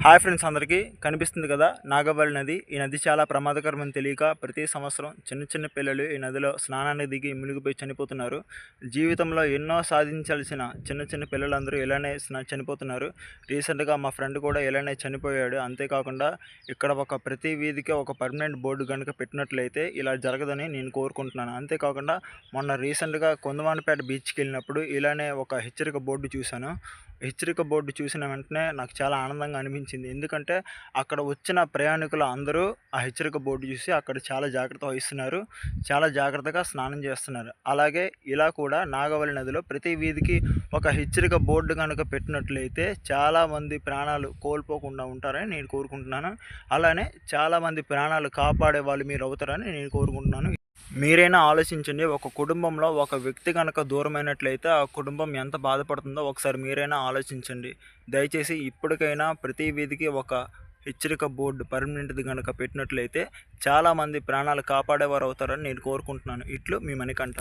Hi friends, అందరికీ కనిపిస్తుంది కదా నాగవల్లి నది. ఈ నది చాలా ప్రమాదకరమని తెలియక ప్రతి సంవత్సరం చిన్న చిన్న పిల్లలు ఈ నదిలో స్నానానికి దిగి మునిగిపోయి చనిపోతున్నారు. జీవితంలో ఎన్నో సాధించాల్సిన చిన్న చిన్న పిల్లలందరూ ఇలానే చనిపోతున్నారు. రీసెంట్గా మా ఫ్రెండ్ కూడా ఇలానే చనిపోయాడు. అంతేకాకుండా ఇక్కడ ప్రతి వీధికి ఒక పర్మనెంట్ బోర్డు కనుక పెట్టినట్లయితే ఇలా జరగదని నేను కోరుకుంటున్నాను. అంతేకాకుండా మొన్న రీసెంట్గా కొందవానపేట బీచ్కి వెళ్ళినప్పుడు ఇలానే ఒక హెచ్చరిక బోర్డు చూశాను. హెచ్చరిక బోర్డు చూసిన వెంటనే నాకు చాలా ఆనందంగా అనిపించింది. ఎందుకంటే అక్కడ వచ్చిన ప్రయాణికులు అందరూ ఆ హెచ్చరిక బోర్డు చూసి అక్కడ చాలా జాగ్రత్త వహిస్తున్నారు. చాలా జాగ్రత్తగా స్నానం చేస్తున్నారు. అలాగే ఇలా కూడా నాగవల్లి నదిలో ప్రతి వీధికి ఒక హెచ్చరిక బోర్డు కనుక పెట్టినట్లయితే చాలామంది ప్రాణాలు కోల్పోకుండా ఉంటారని నేను కోరుకుంటున్నాను. అలానే చాలామంది ప్రాణాలు కాపాడే వాళ్ళు మీరు అవుతారని నేను కోరుకుంటున్నాను. మీరైనా ఆలోచించండి, ఒక కుటుంబంలో ఒక వ్యక్తి కనుక దూరమైనట్లయితే ఆ కుటుంబం ఎంత బాధపడుతుందో ఒకసారి మీరైనా ఆలోచించండి. దయచేసి ఇప్పటికైనా ప్రతి వీధికి ఒక హెచ్చరిక బోర్డు పర్మనెంట్ది కనుక పెట్టినట్లయితే చాలామంది ప్రాణాలు కాపాడేవారు అవుతారని నేను కోరుకుంటున్నాను. ఇట్లు మీ మణికంఠ.